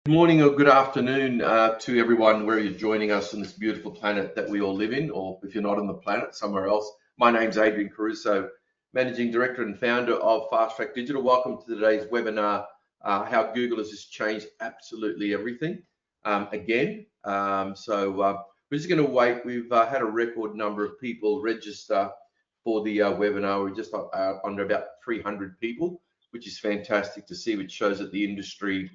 Good morning or good afternoon to everyone where you're joining us on this beautiful planet that we all live in, or if you're not on the planet, somewhere else. My name's Adrian Caruso, Managing Director and Founder of Fast Track Digital. Welcome to today's webinar, how Google has just changed absolutely everything again. We're just going to wait. We've had a record number of people register for the webinar. We're just under about 300 people, which is fantastic to see, which shows that the industry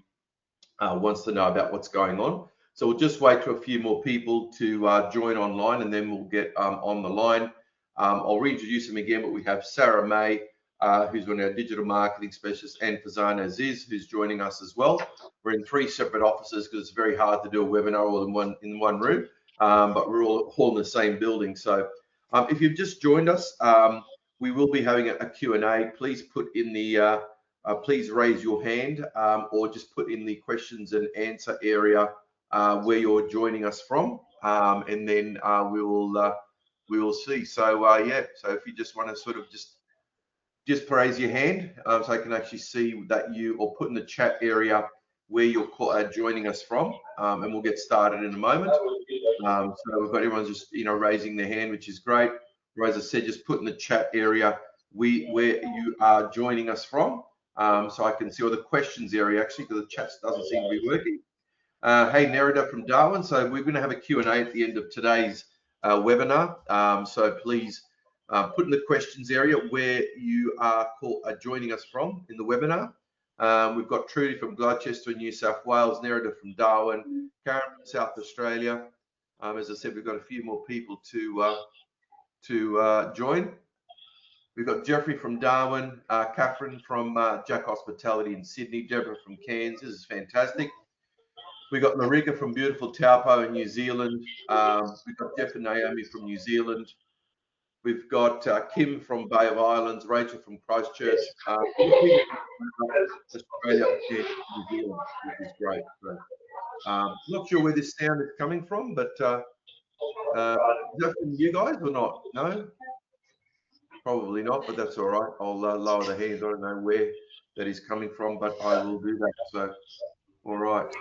wants to know about what's going on. So we'll just wait for a few more people to join online, and then we'll get on the line. I'll reintroduce them again, but we have Sarah May, who's one of our digital marketing specialists, and Fazana Aziz, who's joining us as well. We're in 3 separate offices because it's very hard to do a webinar all in one room, but we're all in the same building. So if you've just joined us, we will be having a Q&A. Please put in the please raise your hand or just put in the questions and answer area where you're joining us from, and then we will see. So yeah, so if you just want to sort of just raise your hand so I can actually see that you, or put in the chat area where you're joining us from, and we'll get started in a moment. So we've got everyone just raising their hand, which is great. Or as I said, just put in the chat area where you are joining us from. So I can see all the questions area actually, because the chat doesn't seem to be working. Hey, Nerida from Darwin. So we're going to have a Q&A at the end of today's webinar. So please put in the questions area where you are joining us from in the webinar. We've got Trudy from Gloucester, New South Wales, Nerida from Darwin, Karen from South Australia. As I said, we've got a few more people to join. We've got Jeffrey from Darwin, Catherine from Jack Hospitality in Sydney, Deborah from Cairns. This is fantastic. We've got Marika from beautiful Taupo in New Zealand. We've got Jeff and Naomi from New Zealand. We've got Kim from Bay of Islands, Rachel from Christchurch, Australia, New Zealand, which is great. So, not sure where this sound is coming from, but is that from you guys or not? No? Probably not, but that's all right. I'll lower the hands. I don't know where that is coming from, but I will do that. So, all right.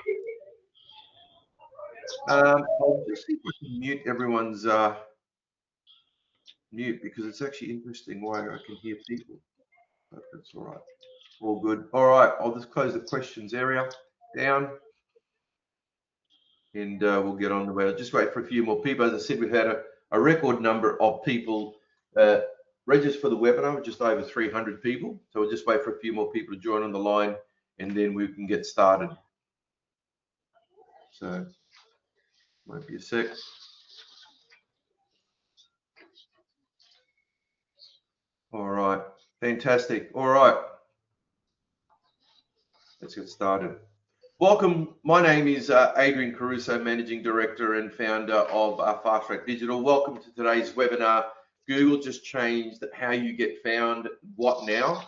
I'll just see if I can mute everyone's mute, because it's actually interesting why I can hear people, but that's all right. All good. All right, I'll just close the questions area down, and we'll get on the way. I'll just wait for a few more people. As I said, we've had a record number of people register for the webinar, just over 300 people. So we'll just wait for a few more people to join on the line, and then we can get started. So won't be a sec. All right, fantastic. All right, let's get started. Welcome. My name is Adrian Caruso, Managing Director and Founder of Fast Track Digital. Welcome to today's webinar. Google just changed how you get found. What now?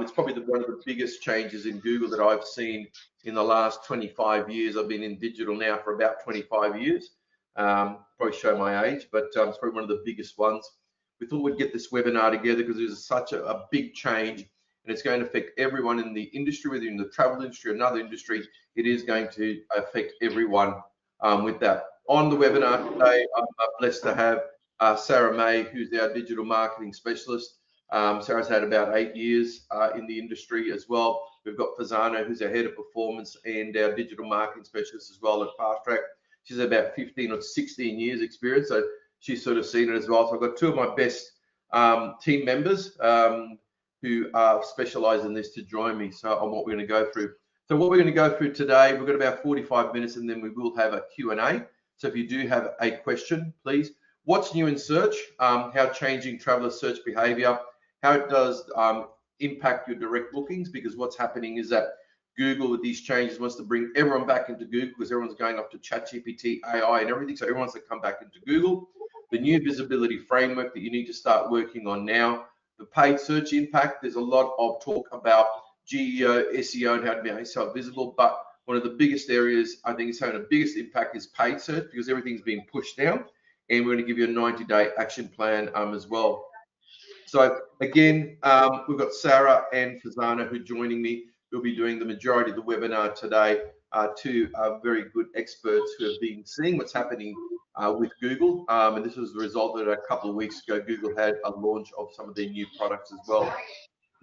It's probably one of the biggest changes in Google that I've seen in the last 25 years. I've been in digital now for about 25 years. Probably show my age, but it's probably one of the biggest ones. We thought we'd get this webinar together because there's such a big change, and it's going to affect everyone in the industry, whether in the travel industry or another industry. It is going to affect everyone with that. On the webinar today, I'm blessed to have Sarah May, who's our digital marketing specialist. Sarah's had about 8 years in the industry as well. We've got Fazana, who's our head of performance and our digital marketing specialist as well at Fast Track. She's about 15 or 16 years experience, so she's sort of seen it as well. So I've got 2 of my best team members who specialize in this to join me on what we're going to go through. So what we're going to go through today, we've got about 45 minutes, and then we will have a Q&A. So if you do have a question, please. What's new in search? How changing traveler search behavior, how it does impact your direct bookings, because what's happening is that Google, with these changes, wants to bring everyone back into Google, because everyone's going up to ChatGPT, AI, and everything. So everyone wants to come back into Google. The new visibility framework that you need to start working on now. The paid search impact. There's a lot of talk about GEO, SEO, and how to make yourself visible, but one of the biggest areas I think is having the biggest impact is paid search, because everything's being pushed down, and we're going to give you a 90-day action plan as well. So again, we've got Sarah and Fazana who are joining me. who'll be doing the majority of the webinar today, two very good experts who have been seeing what's happening with Google. And this was the result that a couple of weeks ago, Google had a launch of some of their new products as well.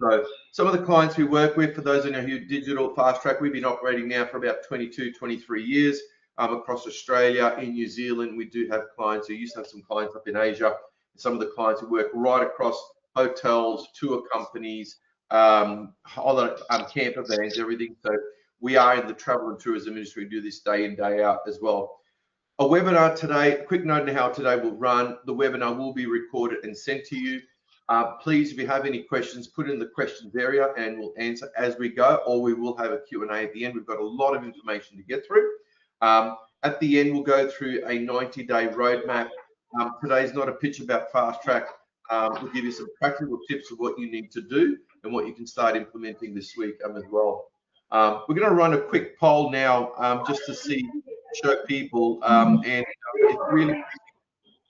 So some of the clients we work with, for those of you who digital fast track, we've been operating now for about 22, 23 years across Australia. In New Zealand, we do have clients. We used to have some clients up in Asia. Some of the clients who work right across hotels, tour companies, camper vans, everything. So we are in the travel and tourism industry, do this day in, day out as well. A webinar today, a quick note on how today will run. The webinar will be recorded and sent to you. Please, if you have any questions, put it in the questions area and we'll answer as we go, or we will have a Q&A at the end. We've got a lot of information to get through. At the end, we'll go through a 90-day roadmap. Today's not a pitch about fast track. We'll give you some practical tips of what you need to do and what you can start implementing this week as well. We're going to run a quick poll now just to show people, and it's really,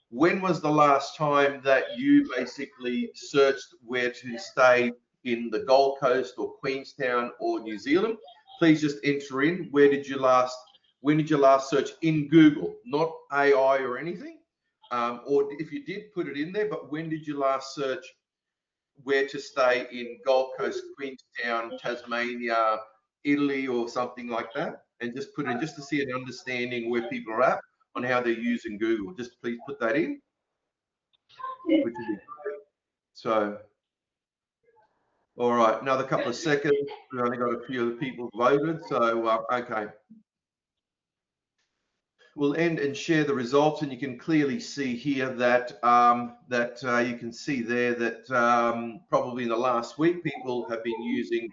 when was the last time that you basically searched where to stay in the Gold Coast or Queenstown or New Zealand? Please just enter in, when did you last search in Google, not AI or anything, or if you did, put it in there, but when did you last search where to stay in Gold Coast, Queenstown, Tasmania, Italy, or something like that, and just put in, just to see an understanding where people are at on how they're using Google. Just please put that in. So, all right, another couple of seconds. We've only got a few of the people voted, so okay. We'll end and share the results, and you can clearly see here that you can see there that probably in the last week people have been using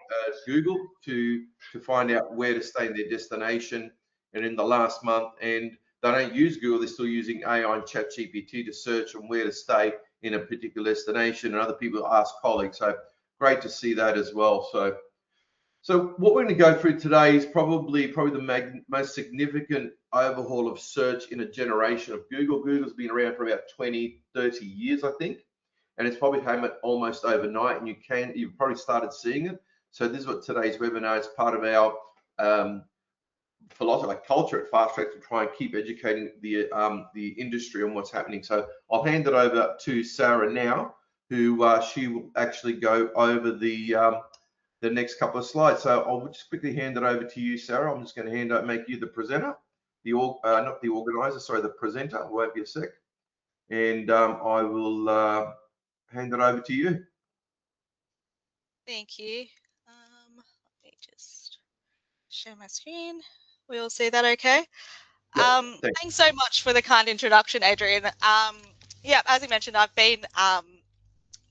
Google to find out where to stay in their destination, and in the last month, and they don't use Google, they're still using AI and ChatGPT to search on where to stay in a particular destination, and other people ask colleagues. So great to see that as well. So what we're going to go through today is probably the most significant overhaul of search in a generation of Google. Google's been around for about 20, 30 years, I think, and it's probably came at almost overnight, and you've probably started seeing it. So this is what today's webinar is part of our philosophy, like culture at Fast Track, to try and keep educating the industry on what's happening. So I'll hand it over to Sarah now, who she will actually go over the next couple of slides. So I'll just quickly hand it over to you, Sarah. I'm just going to make you the presenter, not the organizer, sorry, the presenter. It won't be a sec. And I will hand it over to you. Thank you. Let me just share my screen. We all see that okay? Thanks so much for the kind introduction, Adrian. Yeah, as you mentioned, I've been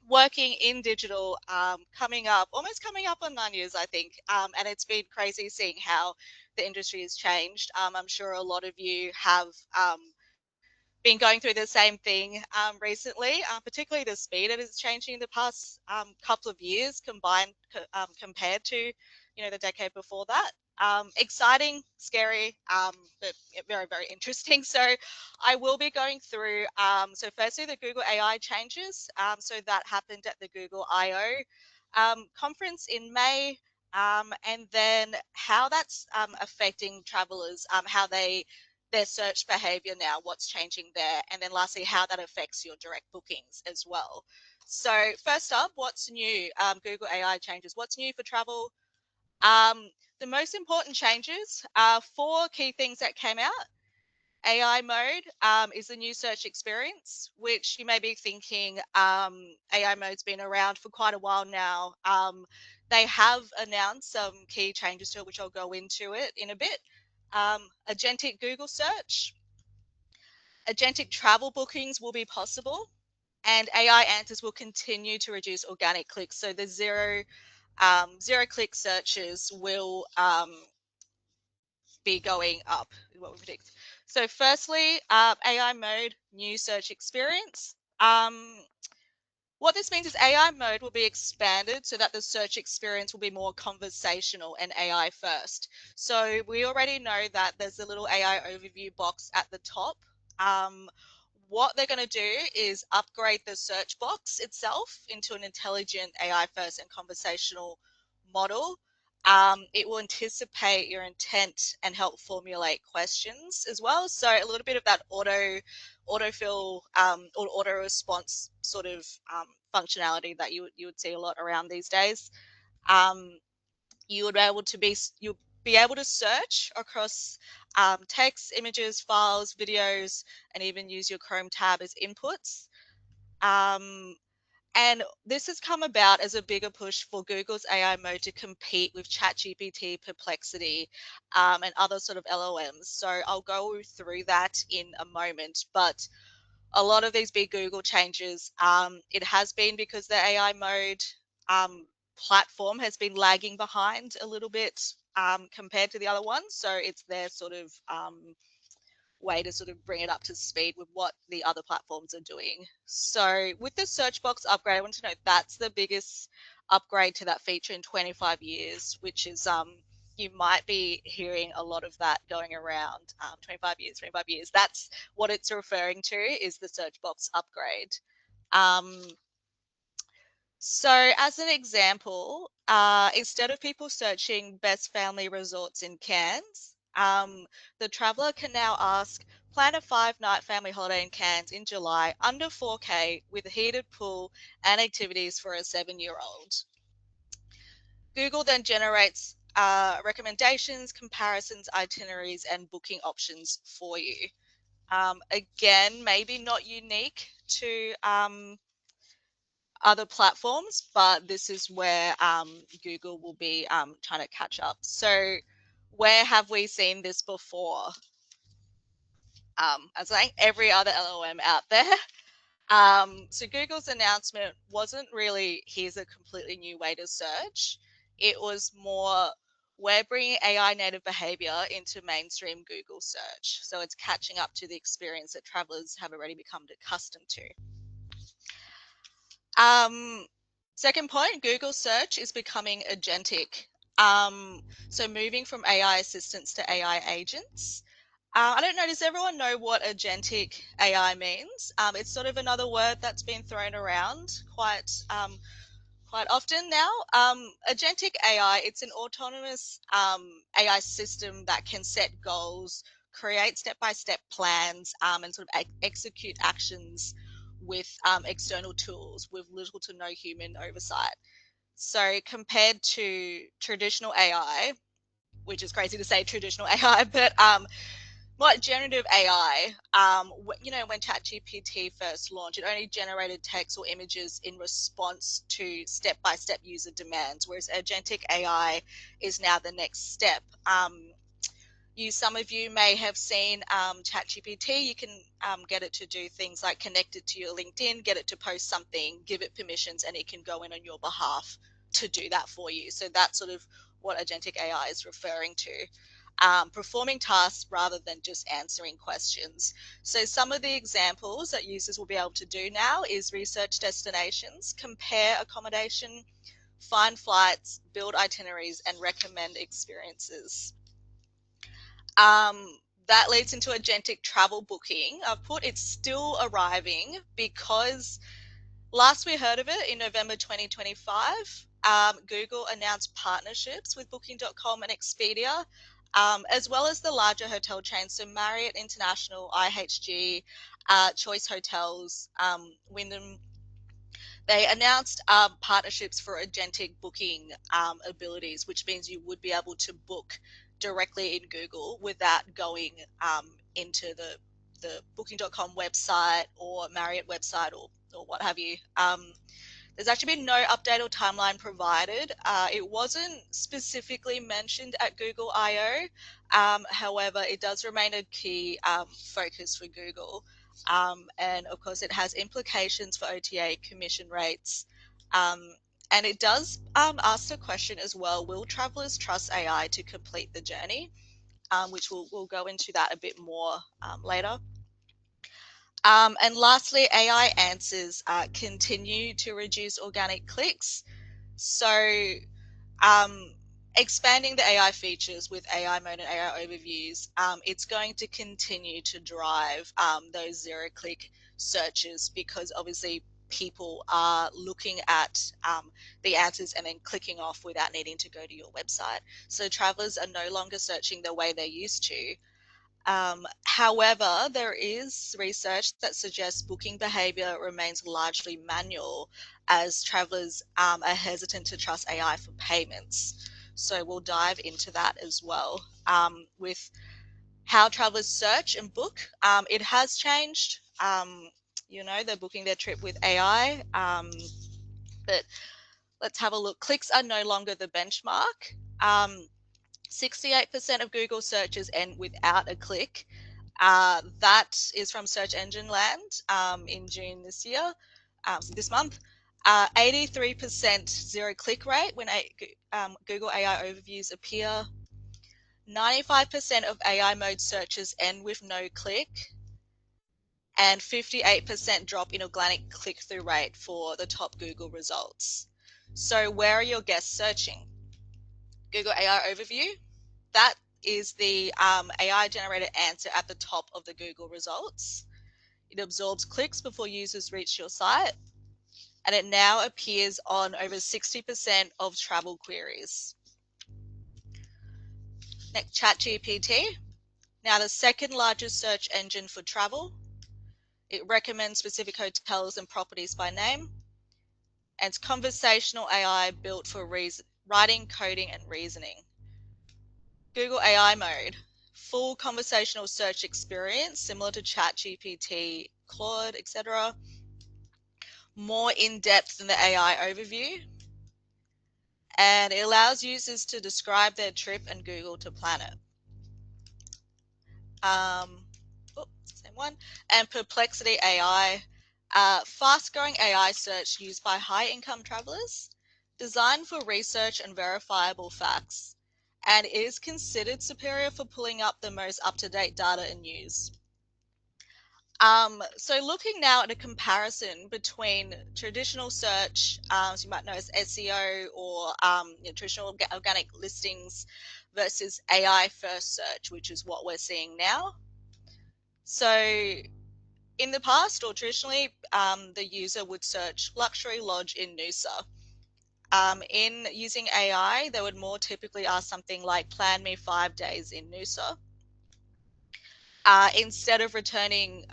working in digital almost coming up on 9 years, I think, and it's been crazy seeing how the industry has changed. I'm sure a lot of you have been going through the same thing recently, particularly the speed it is changing in the past couple of years compared to the decade before that. Exciting, scary, but very, very interesting. So I will be going through, so firstly, the Google AI changes. So that happened at the Google I/O conference in May, and then how that's affecting travelers, how their search behavior now, what's changing there, and then lastly, how that affects your direct bookings as well. So first up, what's new? Google AI changes. What's new for travel? The most important changes are 4 key things that came out. AI mode is the new search experience, which you may be thinking AI mode's been around for quite a while now. They have announced some key changes to it, which I'll go into it in a bit. Agentic Google search, agentic travel bookings will be possible, and AI answers will continue to reduce organic clicks. So the zero click searches will be going up, what we predict. So firstly, AI mode, new search experience. What this means is AI mode will be expanded so that the search experience will be more conversational and AI first. So we already know that there's a little AI overview box at the top. What they're going to do is upgrade the search box itself into an intelligent AI first and conversational model. It will anticipate your intent and help formulate questions as well. So a little bit of that autofill or auto response sort of functionality that you would see a lot around these days. You would be able to you'll be able to search across text, images, files, videos, and even use your Chrome tab as inputs. And this has come about as a bigger push for Google's AI mode to compete with ChatGPT, Perplexity, and other sort of LLMs. So I'll go through that in a moment. But a lot of these big Google changes, it has been because the AI mode platform has been lagging behind a little bit compared to the other ones. So it's their sort of way to sort of bring it up to speed with what the other platforms are doing. So with the search box upgrade, I want to note that's the biggest upgrade to that feature in 25 years, which is you might be hearing a lot of that going around. 25 years. That's what it's referring to, is the search box upgrade. So as an example, instead of people searching best family resorts in Cairns, the traveller can now ask, plan a 5-night family holiday in Cairns in July under 4K with a heated pool and activities for a 7-year-old. Google then generates recommendations, comparisons, itineraries, and booking options for you. Again, maybe not unique to other platforms, but this is where Google will be trying to catch up. So where have we seen this before? I was saying every other LLM out there. So Google's announcement wasn't really, here's a completely new way to search. It was more, we're bringing AI native behavior into mainstream Google search. So it's catching up to the experience that travelers have already become accustomed to. Second point, Google search is becoming agentic. So moving from AI assistants to AI agents. I don't know, does everyone know what agentic AI means? It's sort of another word that's been thrown around quite often now. Agentic AI, it's an autonomous AI system that can set goals, create step-by-step plans, and sort of execute actions with external tools with little to no human oversight. So compared to traditional AI, which is crazy to say traditional AI, but like generative AI, when ChatGPT first launched, it only generated text or images in response to step-by-step user demands, whereas agentic AI is now the next step. Some of you may have seen ChatGPT. You can get it to do things like connect it to your LinkedIn, get it to post something, give it permissions, and it can go in on your behalf to do that for you. So that's sort of what agentic AI is referring to. Performing tasks rather than just answering questions. So some of the examples that users will be able to do now is research destinations, compare accommodation, find flights, build itineraries, and recommend experiences. That leads into agentic travel booking. I've put it's still arriving because last we heard of it in November 2025, Google announced partnerships with Booking.com and Expedia, as well as the larger hotel chains, so Marriott International, IHG, Choice Hotels, Wyndham. They announced partnerships for agentic booking abilities, which means you would be able to book directly in Google without going into the Booking.com website or Marriott website or what have you. There's actually been no update or timeline provided. It wasn't specifically mentioned at Google I/O. However, it does remain a key focus for Google. And of course, it has implications for OTA commission rates. And it does ask the question as well, will travelers trust AI to complete the journey? Which we'll go into that a bit more later. And lastly, AI answers continue to reduce organic clicks. So expanding the AI features with AI mode and AI overviews, it's going to continue to drive those zero-click searches, because obviously people are looking at the answers and then clicking off without needing to go to your website. So travelers are no longer searching the way they used to. However, there is research that suggests booking behavior remains largely manual as travelers are hesitant to trust AI for payments. So we'll dive into that as well. With how travelers search and book, it has changed. You know, they're booking their trip with AI, but let's have a look. Clicks are no longer the benchmark. 68% of Google searches end without a click. That is from Search Engine Land in June this year, this month. 83% zero click rate when Google AI overviews appear. 95% of AI mode searches end with no click, and 58% drop in organic click-through rate for the top Google results. So where are your guests searching? Google AI overview, that is the AI generated answer at the top of the Google results. It absorbs clicks before users reach your site, and it now appears on over 60% of travel queries. Next, ChatGPT. Now the second largest search engine for travel. It recommends specific hotels and properties by name. And it's conversational AI built for writing, coding, and reasoning. Google AI mode. Full conversational search experience, similar to ChatGPT, Claude, etc. More in-depth than the AI overview. And it allows users to describe their trip and Google to plan it. Same one. And Perplexity AI, fast-growing AI search used by high-income travelers, designed for research and verifiable facts, and is considered superior for pulling up the most up-to-date data and news. So looking now at a comparison between traditional search, so you might know as SEO or traditional organic listings versus AI first search, which is what we're seeing now. So in the past or traditionally, the user would search luxury lodge in Noosa. In using AI, they would more typically ask something like plan me 5 days in Noosa. Instead of returning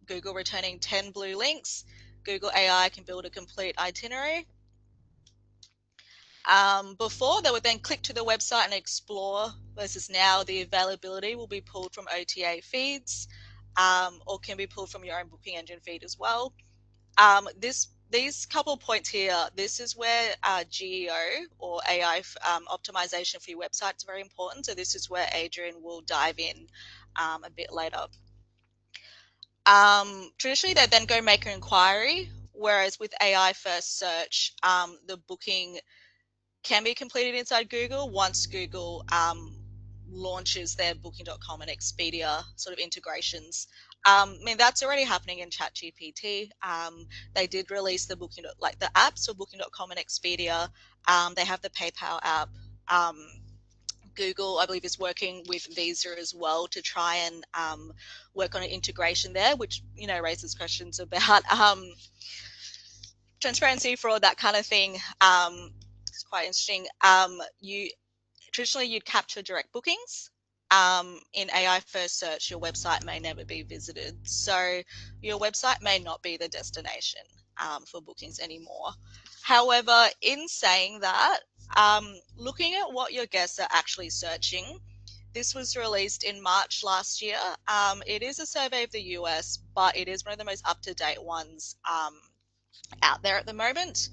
Google returning 10 blue links, Google AI can build a complete itinerary. Before, they would then click to the website and explore, versus now the availability will be pulled from OTA feeds or can be pulled from your own booking engine feed as well. These couple of points here, this is where GEO or AI optimization for your website is very important. So this is where Adrian will dive in a bit later. Traditionally, they then go make an inquiry, whereas with AI first search, the booking can be completed inside Google once Google launches their Booking.com and Expedia sort of integrations. I mean, that's already happening in ChatGPT. They did release the Booking, like the apps for Booking.com and Expedia. They have the PayPal app. Google, I believe, is working with Visa as well to try and work on an integration there, which, you know, raises questions about transparency, fraud, that kind of thing. It's quite interesting. Traditionally, you'd capture direct bookings. In AI first search, your website may never be visited. So your website may not be the destination for bookings anymore. However, in saying that, looking at what your guests are actually searching, this was released in March last year. It is a survey of the US, but it is one of the most up-to-date ones out there at the moment.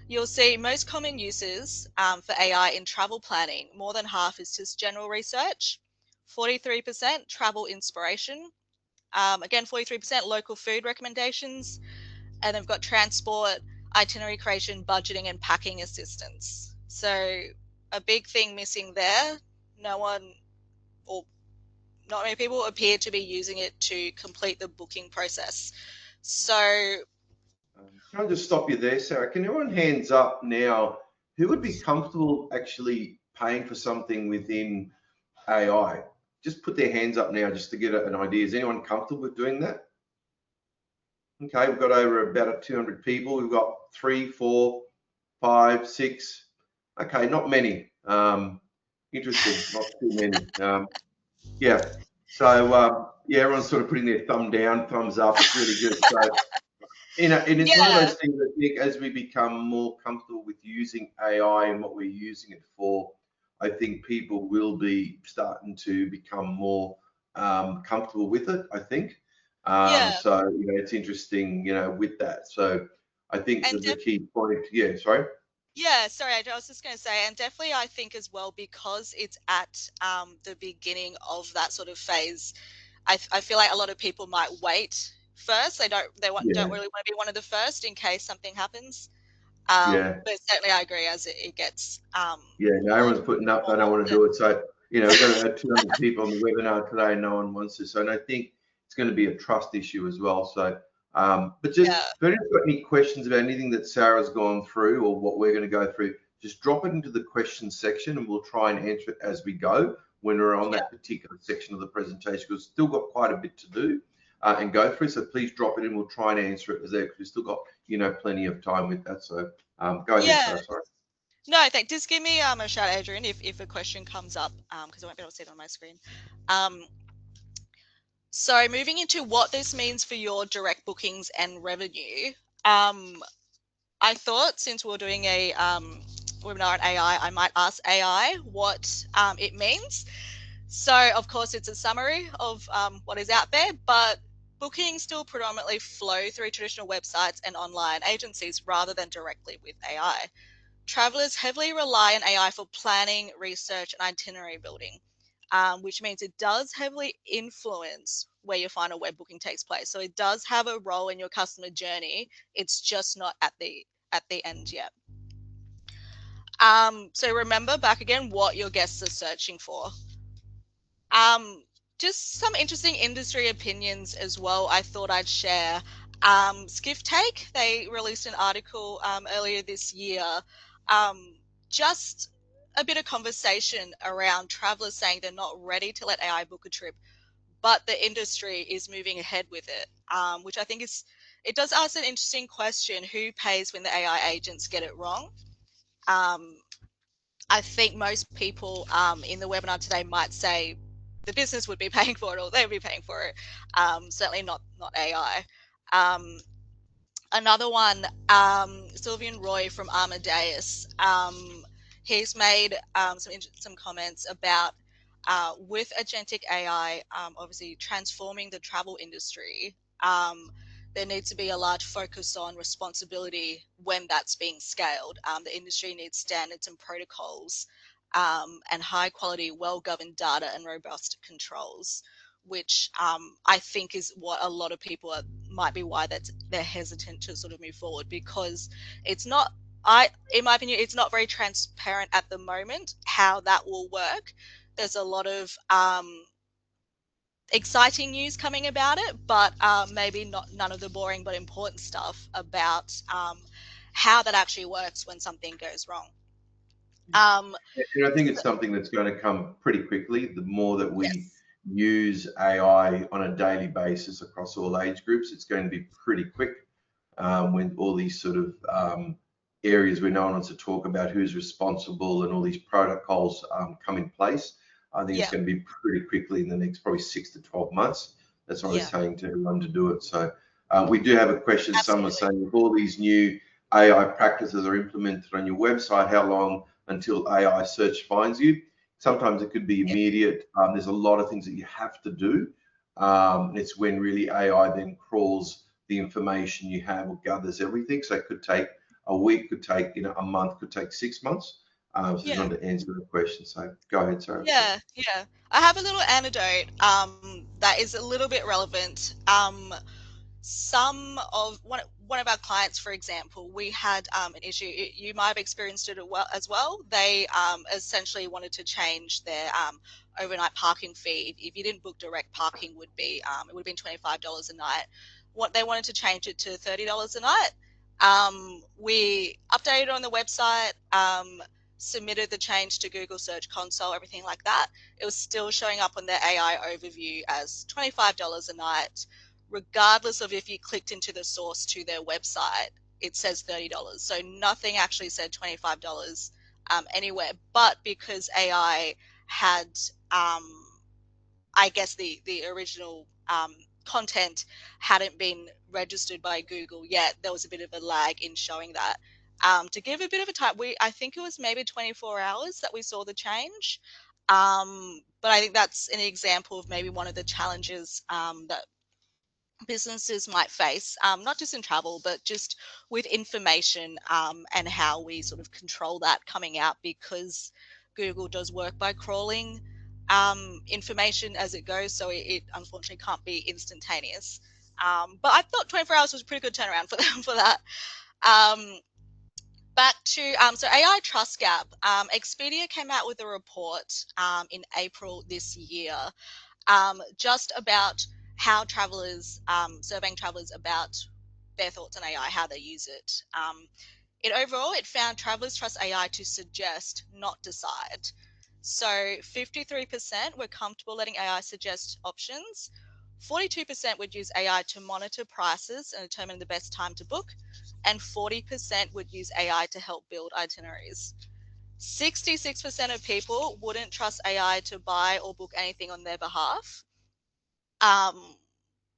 You'll see most common uses for AI in travel planning, more than half is just general research, 43% travel inspiration, again 43% local food recommendations, and they've got transport, itinerary creation, budgeting, and packing assistance. So a big thing missing there, no one or not many people appear to be using it to complete the booking process. So can I just stop you there, Sarah? Can everyone hands up now? Who would be comfortable actually paying for something within AI? Just put their hands up now just to get an idea. Is anyone comfortable with doing that? Okay, we've got over about 200 people. We've got 3, 4, 5, 6. Okay, not many. Interesting, not too many. Yeah. So yeah, everyone's sort of putting their thumb down, thumbs up. It's really good. So and it's one of Yeah. those things that, Nick, as we become more comfortable with using AI and what we're using it for, I think people will be starting to become more comfortable with it, I think. Yeah. So, it's interesting, with that. So I think And that the key point, yeah, sorry. yeah, sorry, I was just going to say, and definitely I think as well, because it's at the beginning of that sort of phase, I feel like a lot of people might wait first. Don't Yeah, really want to be one of the first in case something happens. yeah. But certainly I agree, as it gets Yeah, no, more everyone's putting up, they don't want to normal. do it. So, we've got 200 people on the webinar today, no one wants to. So, and I think it's going to be a trust issue as well. So, but just Yeah, if anyone's got any questions about anything that Sarah's gone through or what we're going to go through, just drop it into the questions section and we'll try and answer it as we go when we're on yeah, that particular section of the presentation. We've still got quite a bit to do and go through. So please drop it in. We'll try and answer it as there because we've still got, plenty of time with that. So go ahead, yeah. Sarah. Sorry. No, just give me a shout, Adrian, if a question comes up, because I won't be able to see it on my screen. Um, So moving into what this means for your direct bookings and revenue, I thought since we're doing a webinar on AI, I might ask AI what it means. So of course it's a summary of what is out there, but bookings still predominantly flow through traditional websites and online agencies rather than directly with AI. Travelers heavily rely on AI for planning, research, and itinerary building, which means it does heavily influence where your final web booking takes place. So it does have a role in your customer journey. It's just not at the end yet. So remember back again what your guests are searching for. Just some interesting industry opinions as well. I thought I'd share. Skiff Take, they released an article earlier this year. Um, just a bit of conversation around travelers saying they're not ready to let AI book a trip, but the industry is moving ahead with it, which I think it does ask an interesting question: who pays when the AI agents get it wrong? Um, I think most people in the webinar today might say the business would be paying for it or they would be paying for it. Certainly not AI. Another one, Sylvian Roy from Amadeus. He's made some comments about with agentic AI, obviously transforming the travel industry. There needs to be a large focus on responsibility when that's being scaled. The industry needs standards and protocols and high quality, well governed data and robust controls, which I think is what a lot of people might be why they're hesitant to sort of move forward, because it's not. In my opinion, it's not very transparent at the moment how that will work. There's a lot of exciting news coming about it, but maybe none of the boring but important stuff about how that actually works when something goes wrong. And I think it's something that's going to come pretty quickly. The more that we Yes. use AI on a daily basis across all age groups, it's going to be pretty quick when all these sort of areas where no one wants to talk about who's responsible and all these protocols come in place. I think it's Yeah. going to be pretty quickly in the next probably 6 to 12 months. That's what I was Yeah. saying to everyone to do it. So we do have a question. Someone Absolutely. saying, if all these new AI practices are implemented on your website, how long until AI search finds you? Sometimes it could be Yeah. immediate. There's a lot of things that you have to do. It's when really AI then crawls the information you have or gathers everything. So it could take a week, could take a month, could take 6 months. So just Yeah. wanted to answer the question. So go ahead, Sarah. Yeah, yeah. I have a little anecdote that is a little bit relevant. Some of one of our clients, for example, we had an issue. You might have experienced it as well. They essentially wanted to change their overnight parking fee. If you didn't book direct parking, would be it would have been $25 a night. What they wanted to change it to $30 a night. We updated on the website. Submitted the change to Google Search Console, everything like that. It was still showing up on their AI overview as $25 a night. regardless of if you clicked into the source to their website, it says $30. So nothing actually said $25 anywhere. But because AI had, I guess the original content hadn't been registered by Google yet, there was a bit of a lag in showing that. To give a bit of a time, I think it was maybe 24 hours that we saw the change. But I think that's an example of maybe one of the challenges that businesses might face, not just in travel, but just with information and how we sort of control that coming out, because Google does work by crawling information as it goes. So it unfortunately can't be instantaneous. But I thought 24 hours was a pretty good turnaround for them for that. Back to, so AI Trust Gap. Expedia came out with a report in April this year just about how travelers, surveying travelers about their thoughts on AI, how they use it. Overall, it found travelers trust AI to suggest, not decide. So 53% were comfortable letting AI suggest options. 42% would use AI to monitor prices and determine the best time to book. And 40% would use AI to help build itineraries. 66% of people wouldn't trust AI to buy or book anything on their behalf,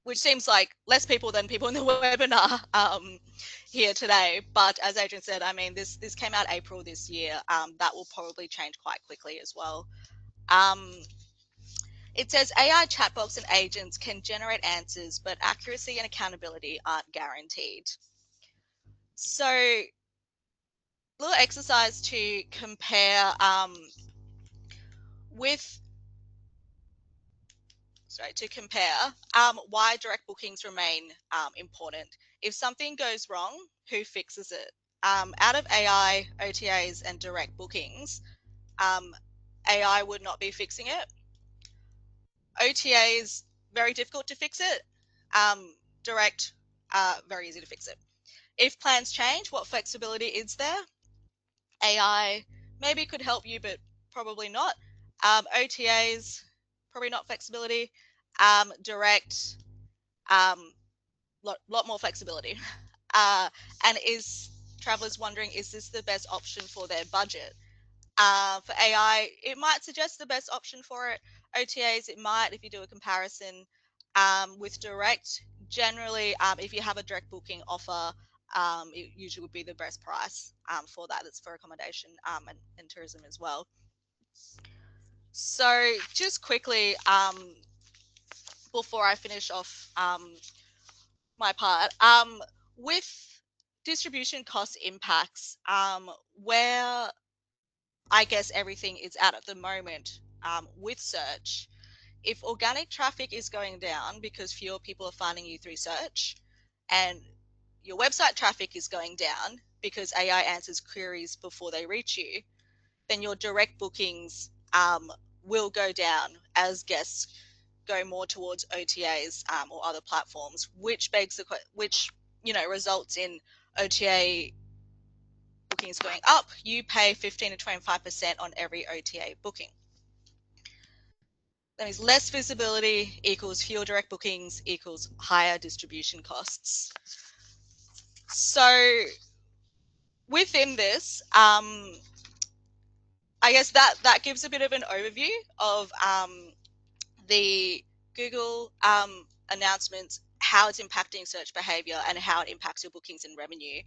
which seems like less people than people in the webinar here today. But as Adrian said, I mean, this came out April this year. That will probably change quite quickly as well. It says AI chatbots and agents can generate answers, but accuracy and accountability aren't guaranteed. So, a little exercise to compare why direct bookings remain important. If something goes wrong, who fixes it? Out of AI, OTAs, and direct bookings, AI would not be fixing it. OTAs, very difficult to fix it. Direct, very easy to fix it. If plans change, what flexibility is there? AI maybe could help you, but probably not. OTAs, probably not flexibility. Direct, lot more flexibility. And is travelers wondering, is this the best option for their budget? For AI, it might suggest the best option for it. OTAs, it might, if you do a comparison. With direct, generally, if you have a direct booking offer, it usually would be the best price for that. It's for accommodation and tourism as well. So just quickly, before I finish off my part, with distribution cost impacts, where I guess everything is at the moment with search, if organic traffic is going down because fewer people are finding you through search, and your website traffic is going down because AI answers queries before they reach you, then your direct bookings will go down as guests go more towards OTAs or other platforms, which results in OTA bookings going up. You pay 15 to 25% on every OTA booking. That means less visibility equals fewer direct bookings equals higher distribution costs. So within this, I guess that gives a bit of an overview of the Google announcements, how it's impacting search behavior and how it impacts your bookings and revenue.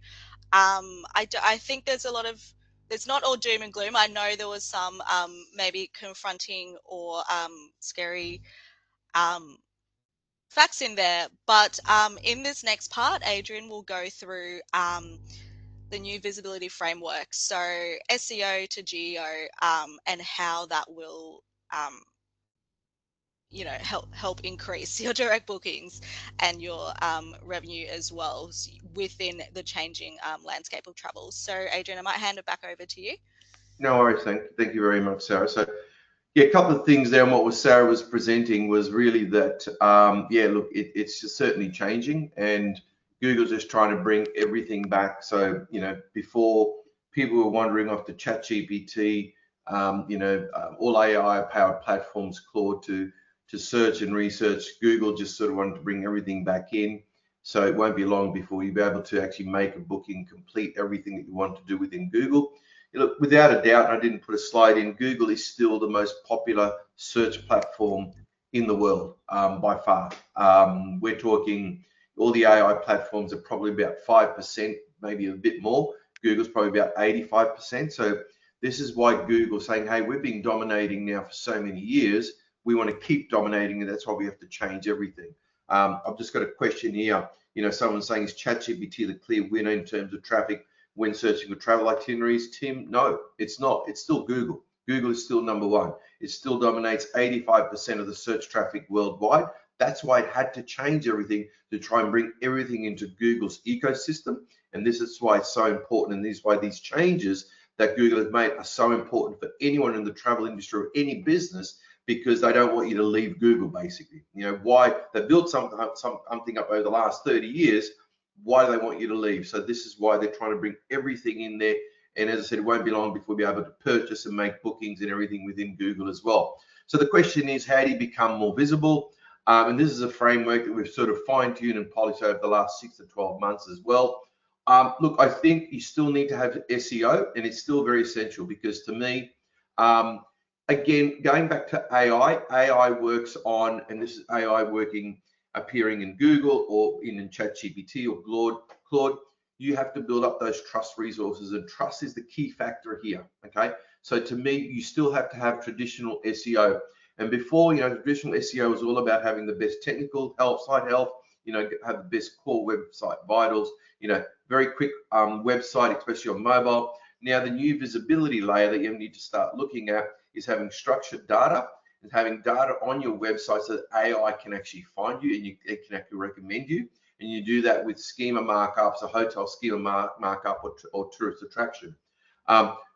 I think there's not all doom and gloom. I know there was some maybe confronting or scary facts in there, but in this next part, Adrian will go through the new visibility framework, so SEO to GEO, and how that will help increase your direct bookings and your revenue as well within the changing landscape of travel. So Adrian, I might hand it back over to you. No worries, thank you very much, Sarah. So yeah, a couple of things there, and what Sarah was presenting was really that, yeah, look, it's just certainly changing, and Google's just trying to bring everything back. So, before people were wandering off to ChatGPT, all AI-powered platforms, Claude, to to search and research. Google just sort of wanted to bring everything back in. So it won't be long before you'll be able to actually make a booking, complete everything that you want to do within Google. Look, without a doubt, I didn't put a slide in, Google is still the most popular search platform in the world by far. We're talking all the AI platforms are probably about 5%, maybe a bit more. Google's probably about 85%. So this is why Google's saying, hey, we've been dominating now for so many years. We want to keep dominating, and that's why we have to change everything. I've just got a question here. Someone's saying, is ChatGPT the clear winner in terms of traffic when searching for travel itineraries? Tim, no, it's not. It's still Google. Google is still number one. It still dominates 85% of the search traffic worldwide. That's why it had to change everything to try and bring everything into Google's ecosystem. And this is why it's so important. And this is why these changes that Google has made are so important for anyone in the travel industry or any business, because they don't want you to leave Google, basically. Why they built something up over the last 30 years, why do they want you to leave? So this is why they're trying to bring everything in there. And as I said, it won't be long before we'll be able to purchase and make bookings and everything within Google as well. So the question is, how do you become more visible? And this is a framework that we've sort of fine-tuned and polished over the last 6 to 12 months as well. Look, I think you still need to have SEO, and it's still very essential, because to me, again, going back to AI works on, and this is AI appearing in Google or in ChatGPT or Claude. You have to build up those trust resources, and trust is the key factor here, okay? So to me, you still have to have traditional SEO. And before, traditional SEO was all about having the best technical site health, have the best core website vitals, very quick website, especially on mobile. Now, the new visibility layer that you need to start looking at is having structured data and having data on your website so that AI can actually find you, and it can actually recommend you. And you do that with schema markups, a hotel schema markup, or tourist attraction.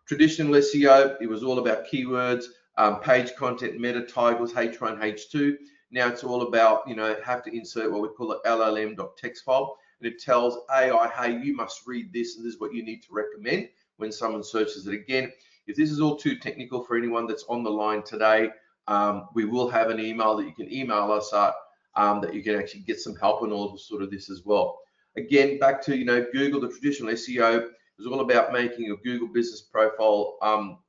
Traditional SEO, it was all about keywords, page content, meta titles, H1, H2. Now it's all about, have to insert what we call an LLM.txt file, and it tells AI, hey, you must read this, and this is what you need to recommend when someone searches it. Again, if this is all too technical for anyone that's on the line today, we will have an email that you can email us at, that you can actually get some help on all sort of this as well. Again, back to Google, the traditional SEO is all about making your Google business profile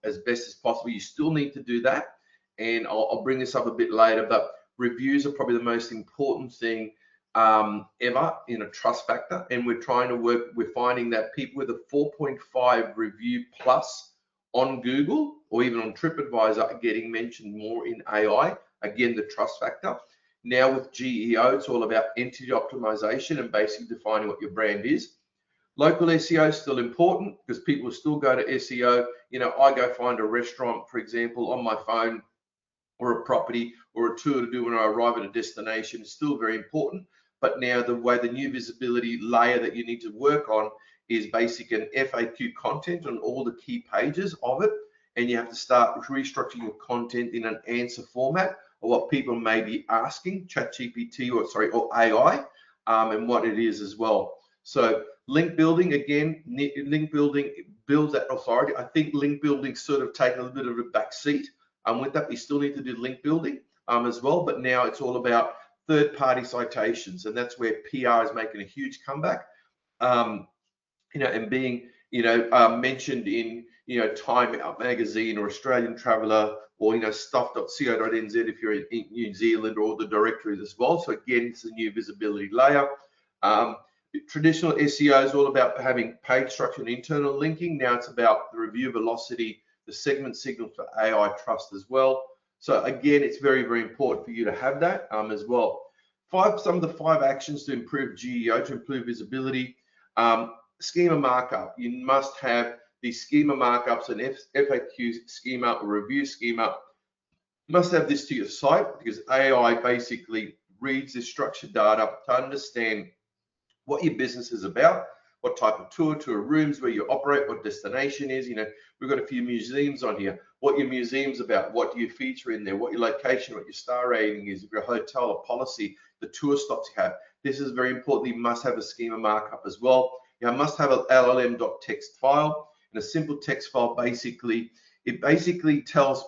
as best as possible. You still need to do that, and I'll bring this up a bit later, but reviews are probably the most important thing ever in a trust factor, and we're finding that people with a 4.5 review plus on Google or even on TripAdvisor are getting mentioned more in AI. Again, the trust factor. Now with GEO, it's all about entity optimization and basically defining what your brand is. Local SEO is still important because people still go to SEO. I go find a restaurant, for example, on my phone, or a property or a tour to do when I arrive at a destination is still very important. But now the new visibility layer that you need to work on is basic and FAQ content on all the key pages of it. And you have to start restructuring your content in an answer format of what people may be asking ChatGPT or AI, and what it is as well. So link building, again, link building builds that authority. I think link building sort of taken a little bit of a back seat. With that, we still need to do link building as well, but now it's all about third-party citations, and that's where PR is making a huge comeback. And being mentioned in Time Out magazine or Australian Traveller or stuff.co.nz if you're in New Zealand, or the directories as well. So again, it's a new visibility layer. Traditional SEO is all about having page structure and internal linking. Now it's about the review velocity, the segment signal for AI trust as well. So again, it's very, very important for you to have that as well. Some of the 5 actions to improve GEO, to improve visibility. Schema markup. You must have these schema markups, and FAQ schema or review schema. You must have this to your site, because AI basically reads this structured data to understand what your business is about, what type of tour rooms, where you operate, what destination is. We've got a few museums on here. What your museum's about, what do you feature in there, what your location, what your star rating is, if you're a hotel, a policy, the tour stops you have. This is very important. You must have a schema markup as well. You must have an LLM.txt file, and a simple text file. It basically tells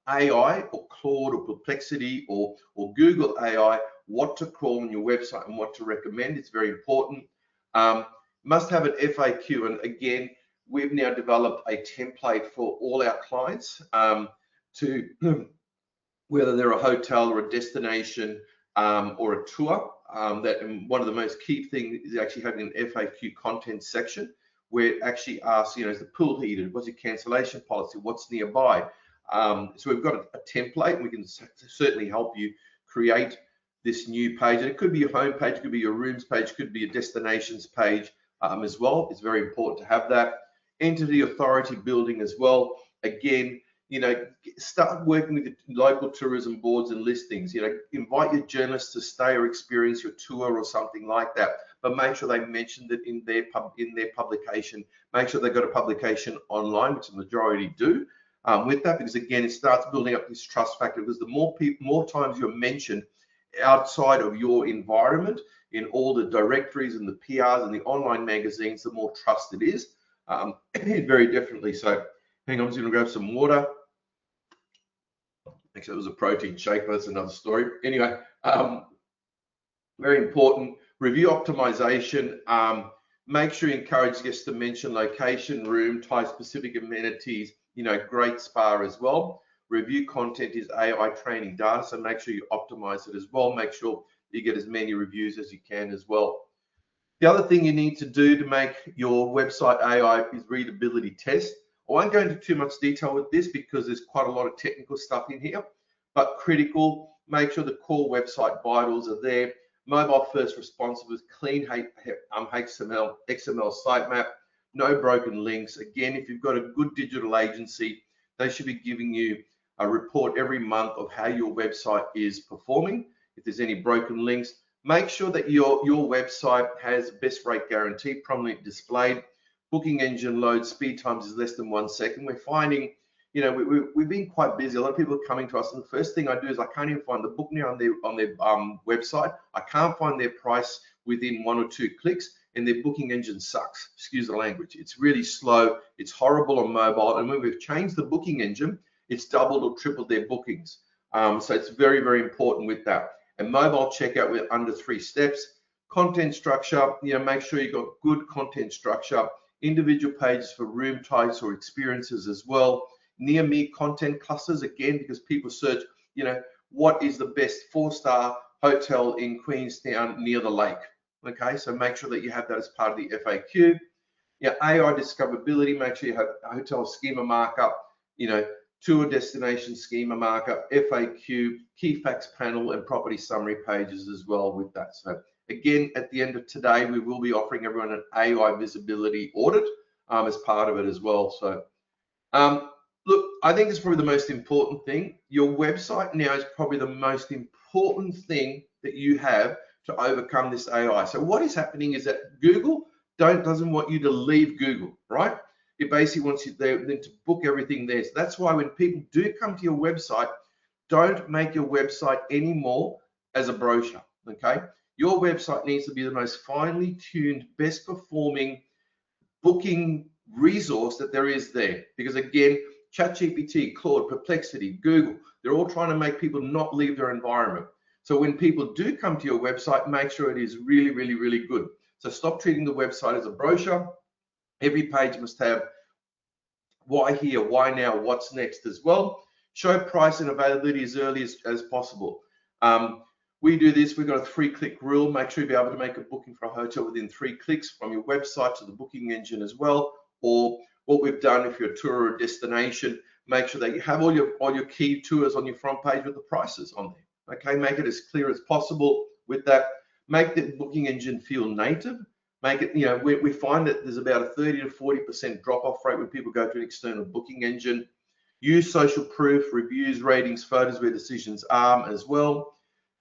AI or Claude or Perplexity or Google AI what to crawl on your website and what to recommend. It's very important. Must have an FAQ, and again, we've now developed a template for all our clients to whether they're a hotel or a destination or a tour. And one of the most key things is actually having an FAQ content section where it actually asks, is the pool heated? What's your cancellation policy? What's nearby? So we've got a template, and we can certainly help you create this new page. And it could be your home page, it could be your rooms page, it could be a destinations page as well. It's very important to have that. Entity authority building as well. Again, start working with the local tourism boards and listings. Invite your journalists to stay or experience your tour or something like that. But make sure they mentioned it in their publication. Make sure they've got a publication online, which the majority do. With that, because again, it starts building up this trust factor. Because the more times you're mentioned outside of your environment in all the directories and the PRs and the online magazines, the more trust it is. Very differently. So hang on, I'm just going to grab some water. Actually, it was a protein shake, but that's another story. Anyway, very important. Review optimization. Make sure you encourage guests to mention location, room, type, specific amenities, great spa as well. Review content is AI training data, so make sure you optimize it as well. Make sure you get as many reviews as you can as well. The other thing you need to do to make your website AI is readability test. I won't go into too much detail with this because there's quite a lot of technical stuff in here, but critical, make sure the core website vitals are there. Mobile first responsive with clean XML sitemap, no broken links. Again, if you've got a good digital agency, they should be giving you a report every month of how your website is performing. If there's any broken links, make sure that your website has best rate guarantee prominently displayed. Booking engine load speed times is less than 1 second. We're finding, we've been quite busy. A lot of people are coming to us, and the first thing I do is I can't even find the book now on their website. I can't find their price within 1 or 2 clicks, and their booking engine sucks. Excuse the language. It's really slow. It's horrible on mobile. And when we've changed the booking engine, it's doubled or tripled their bookings. So it's very, very important with that. And mobile checkout with under 3 steps. Content structure, make sure you've got good content structure. Individual pages for room types or experiences as well. Near me content clusters, again, because people search, what is the best 4-star hotel in Queenstown near the lake? Okay, so make sure that you have that as part of the FAQ. AI discoverability, make sure you have a hotel schema markup, tour destination schema markup, FAQ, key facts panel, and property summary pages as well with that. So again, at the end of today, we will be offering everyone an AI visibility audit as part of it as well. So look, I think it's probably the most important thing. Your website now is probably the most important thing that you have to overcome this AI. So what is happening is that Google doesn't want you to leave Google, right? It basically wants you then to book everything there. So that's why when people do come to your website, don't make your website anymore as a brochure, okay? Your website needs to be the most finely tuned, best performing booking resource that there is there. Because again, ChatGPT, Claude, Perplexity, Google, they're all trying to make people not leave their environment. So when people do come to your website, make sure it is really, really, really good. So stop treating the website as a brochure. Every page must have why here, why now, what's next as well. Show price and availability as early as possible. We do this, we've got a 3-click rule. Make sure you be able to make a booking for a hotel within 3 clicks from your website to the booking engine as well. Or what we've done, if you're a tour or a destination, make sure that you have all your key tours on your front page with the prices on there. Okay, make it as clear as possible with that. Make the booking engine feel native. Make it, we find that there's about a 30 to 40% drop-off rate when people go to an external booking engine. Use social proof, reviews, ratings, photos where decisions are as well.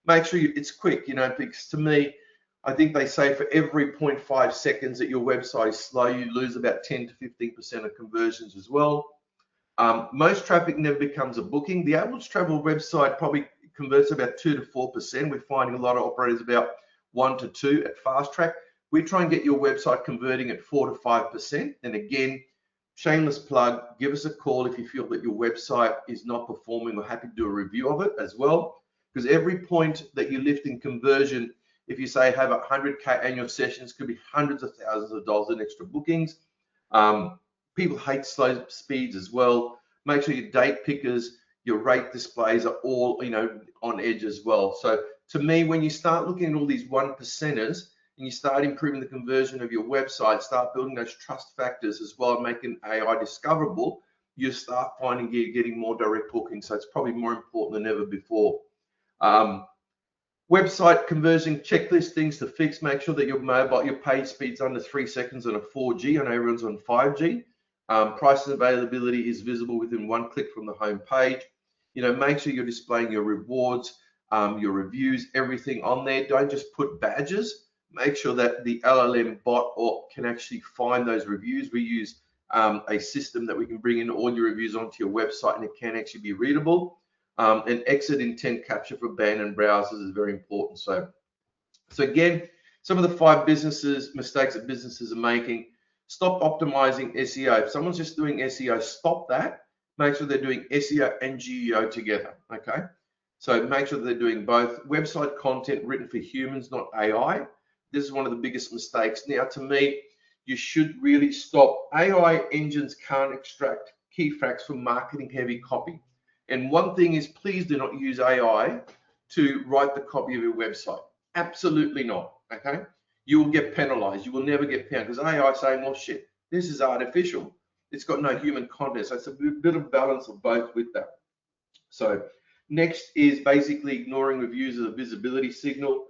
Make sure it's quick, because to me, I think they say for every 0.5 seconds that your website is slow, you lose about 10 to 15% of conversions as well. Most traffic never becomes a booking. The average travel website probably converts about 2 to 4%. We're finding a lot of operators about 1 to 2 at Fast Track. We try and get your website converting at 4 to 5%. And again, shameless plug, give us a call if you feel that your website is not performing. We're happy to do a review of it as well, because every point that you lift in conversion, if you say have 100K annual sessions, could be hundreds of thousands of dollars in extra bookings. People hate slow speeds as well. Make sure your date pickers, your rate displays are all, on edge as well. So to me, when you start looking at all these 1%ers and you start improving the conversion of your website, start building those trust factors as well, making AI discoverable, you start finding you're getting more direct bookings. So it's probably more important than ever before. Website conversion checklist things to fix. Make sure that your page speed's under 3 seconds on a 4G. I know everyone's on 5G. Price and availability is visible within 1 click from the home page. Make sure you're displaying your rewards, your reviews, everything on there. Don't just put badges. Make sure that the LLM bot can actually find those reviews. We use a system that we can bring in all your reviews onto your website, and it can actually be readable. And exit intent capture for abandoned browsers is very important. So again, some of the 5 mistakes that businesses are making. Stop optimizing SEO. If someone's just doing SEO, stop that. Make sure they're doing SEO and GEO together, okay? So make sure they're doing both. Website content written for humans, not AI. This is one of the biggest mistakes. Now, to me, you should really stop. AI engines can't extract key facts from marketing-heavy copy. And one thing is, please do not use AI to write the copy of your website. Absolutely not, okay? You will get penalized. You will never get found because AI is saying, well, shit, this is artificial. It's got no human content. So it's a bit of balance of both with that. So next is basically ignoring reviews as a visibility signal.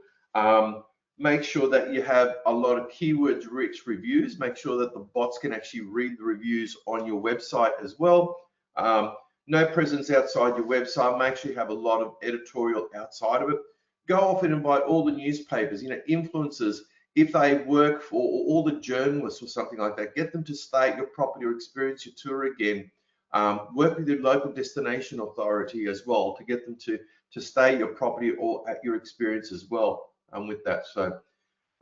Make sure that you have a lot of keywords-rich reviews. Make sure that the bots can actually read the reviews on your website as well. No presence outside your website. Make sure you have a lot of editorial outside of it. Go off and invite all the newspapers, influencers. If they work for all the journalists or something like that, get them to stay at your property or experience your tour again. Work with your local destination authority as well to get them to stay at your property or at your experience as well with that. So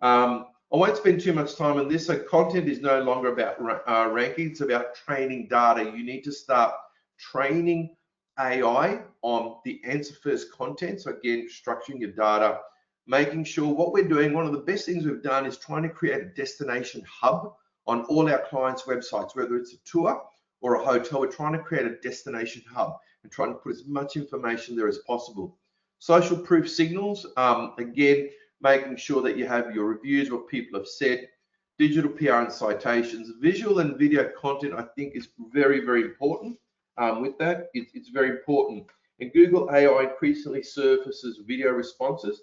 I won't spend too much time on this. So content is no longer about ranking. It's about training data. You need to start training AI on the answer first content. So again, structuring your data, making sure what we're doing. One of the best things we've done is trying to create a destination hub on all our clients' websites, whether it's a tour or a hotel. We're trying to create a destination hub and trying to put as much information there as possible. Social proof signals, again, making sure that you have your reviews, what people have said, digital PR and citations. Visual and video content, I think, is very, very important. With that, it's very important. And Google AI increasingly surfaces video responses.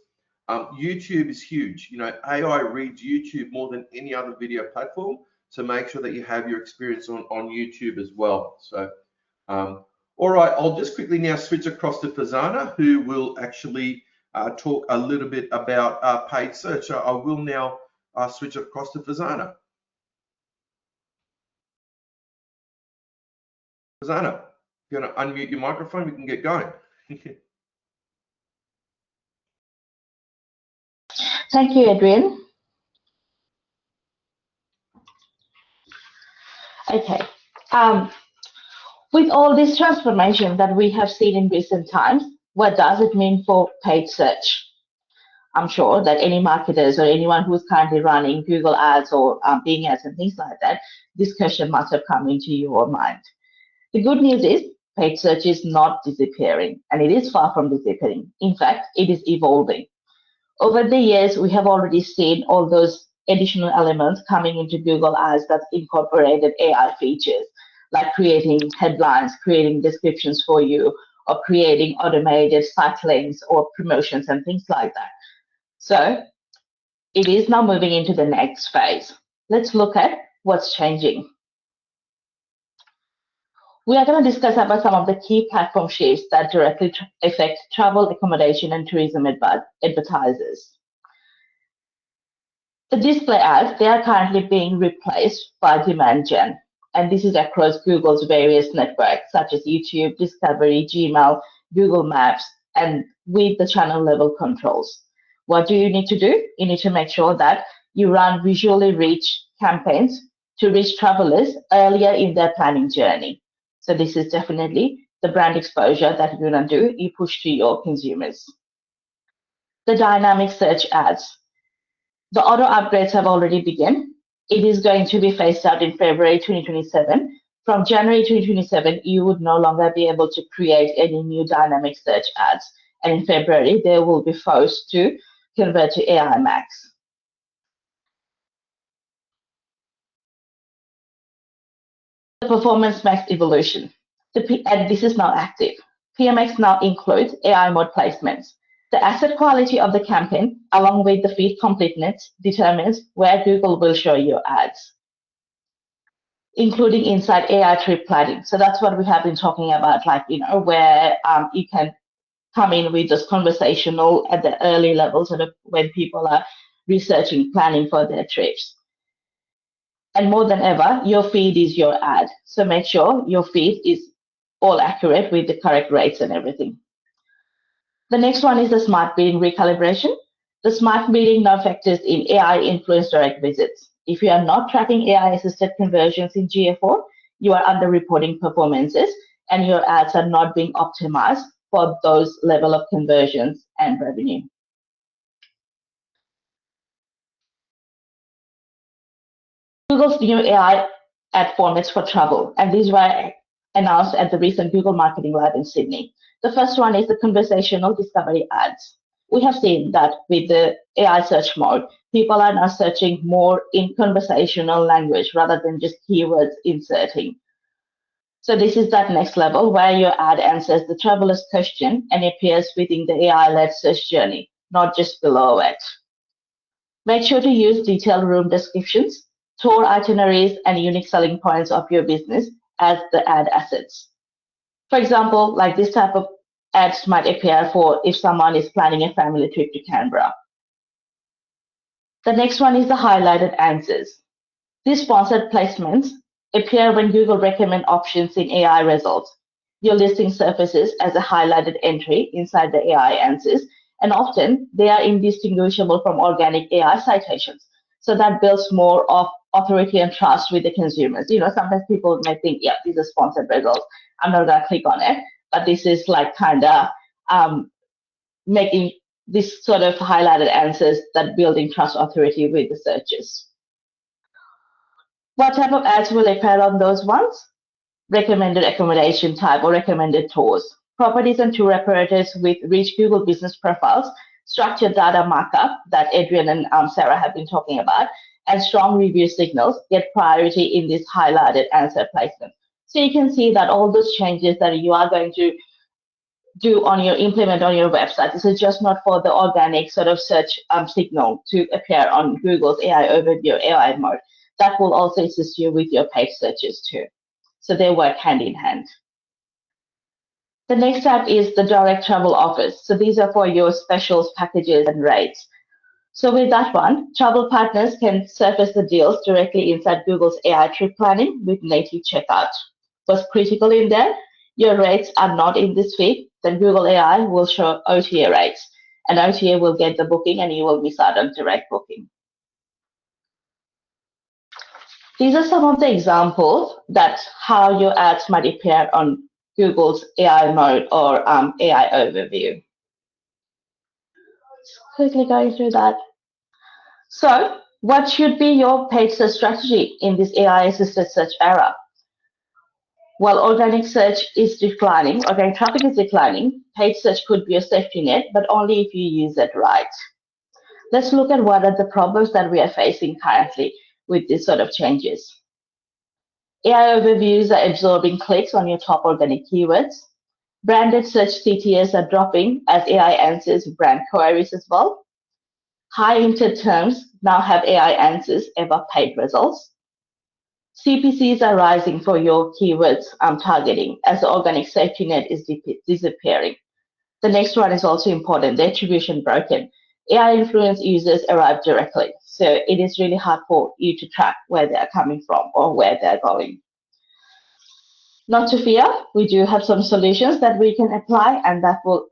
YouTube is huge. AI reads YouTube more than any other video platform. So make sure that you have your experience on YouTube as well. So, all right, I'll just quickly now switch across to Fazana, who will actually talk a little bit about paid search. So I will now switch across to Fazana. Fazana, if you want to unmute your microphone, we can get going. Thank you, Adrian. Okay. With all this transformation that we have seen in recent times, what does it mean for paid search? I'm sure that any marketers or anyone who's currently running Google Ads or Bing Ads and things like that, this question must have come into your mind. The good news is paid search is not disappearing, and it is far from disappearing. In fact, it is evolving. Over the years, we have already seen all those additional elements coming into Google Ads that incorporated AI features, like creating headlines, creating descriptions for you, or creating automated site links or promotions and things like that. So it is now moving into the next phase. Let's look at what's changing. We are going to discuss about some of the key platform shifts that directly affect travel, accommodation, and tourism advertisers. The display ads, they are currently being replaced by demand gen. And this is across Google's various networks, such as YouTube, Discovery, Gmail, Google Maps, and with the channel level controls. What do you need to do? You need to make sure that you run visually rich campaigns to reach travelers earlier in their planning journey. So this is definitely the brand exposure that you're going to do, you push to your consumers. The dynamic search ads. The auto upgrades have already begun. It is going to be phased out in February 2027. From January 2027, you would no longer be able to create any new dynamic search ads. And in February, they will be forced to convert to AI Max. The Performance Max evolution. And this is now active. PMX now includes AI mode placements. The asset quality of the campaign, along with the feed completeness, determines where Google will show your ads, including inside AI trip planning. So that's what we have been talking about, like, where you can come in with this conversational at the early levels, sort of when people are researching, planning for their trips. And more than ever, your feed is your ad. So make sure your feed is all accurate with the correct rates and everything. The next one is the smart bidding recalibration. The smart bidding now factors in AI influenced direct visits. If you are not tracking AI assisted conversions in GA4, you are underreporting performances and your ads are not being optimized for those level of conversions and revenue. Google's new AI ad formats for travel, and these were announced at the recent Google Marketing Lab in Sydney. The first one is the conversational discovery ads. We have seen that with the AI search mode, people are now searching more in conversational language rather than just keywords inserting. So this is that next level where your ad answers the traveler's question and appears within the AI-led search journey, not just below it. Make sure to use detailed room descriptions, tour itineraries, and unique selling points of your business as the ad assets. For example, like this type of ads might appear for if someone is planning a family trip to Canberra. The next one is the highlighted answers. These sponsored placements appear when Google recommend options in AI results. Your listing surfaces as a highlighted entry inside the AI answers, and often they are indistinguishable from organic AI citations. So that builds more of authority and trust with the consumers. Sometimes people may think, yeah, these are sponsored results, I'm not going to click on it, but this is like kind of making this sort of highlighted answers that building trust authority with the searches. What type of ads will appear on those ones? Recommended accommodation type or recommended tours. Properties and tour operators with rich Google business profiles, structured data markup that Adrian and Sarah have been talking about, and strong review signals get priority in this highlighted answer placement. So you can see that all those changes that you are going to do implement on your website, this is just not for the organic sort of search signal to appear on Google's AI overview, AI mode. That will also assist you with your paid searches too. So they work hand in hand. The next tab is the direct travel offers. So these are for your specials, packages, and rates. So with that one, travel partners can surface the deals directly inside Google's AI trip planning with native checkout. What's critical in there? Your rates are not in this feed, then Google AI will show OTA rates. And OTA will get the booking and you will miss out on direct booking. These are some of the examples that how your ads might appear on Google's AI mode or AI overview. Just quickly going through that. So what should be your paid search strategy in this AI-assisted search era? While organic search is declining, organic traffic is declining, paid search could be a safety net, but only if you use it right. Let's look at what are the problems that we are facing currently with this sort of changes. AI overviews are absorbing clicks on your top organic keywords. Branded search CTRs are dropping as AI answers brand queries as well. High intent terms now have AI answers ever paid results. CPCs are rising for your keywords targeting as the organic safety net is disappearing. The next one is also important, the attribution broken. AI influence users arrive directly, so it is really hard for you to track where they are coming from or where they're going. Not to fear, we do have some solutions that we can apply and that will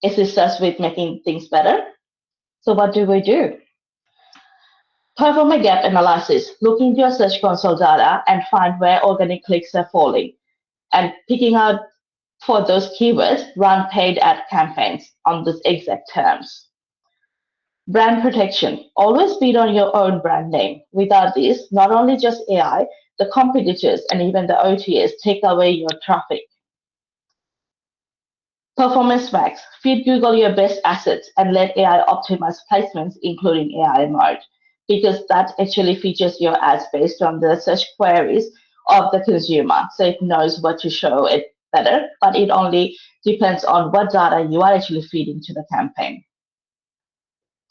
assist us with making things better. So what do we do? Perform a gap analysis. Look into your Search Console data and find where organic clicks are falling. And picking out for those keywords, run paid ad campaigns on those exact terms. Brand protection. Always bid on your own brand name. Without this, not only just AI, the competitors and even the OTAs take away your traffic. Performance Max. Feed Google your best assets and let AI optimize placements, including AI mode, because that actually features your ads based on the search queries of the consumer. So it knows what to show it better, but it only depends on what data you are actually feeding to the campaign.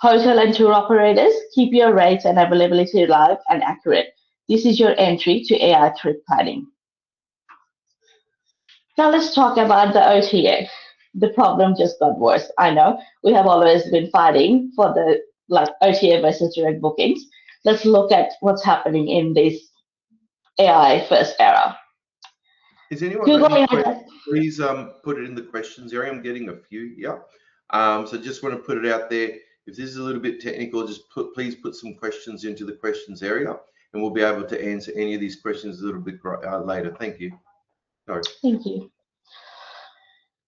Hotel and tour operators, keep your rates and availability live and accurate. This is your entry to AI trip planning. Now let's talk about the OTA. The problem just got worse. I know we have always been fighting for the OTA versus direct bookings. Let's look at what's happening in this AI first era. Is anyone got any questions? Please put it in the questions area. I'm getting a few here. So just want to put it out there. If this is a little bit technical, just please put some questions into the questions area, and we'll be able to answer any of these questions a little bit later. Thank you. Sorry. Thank you.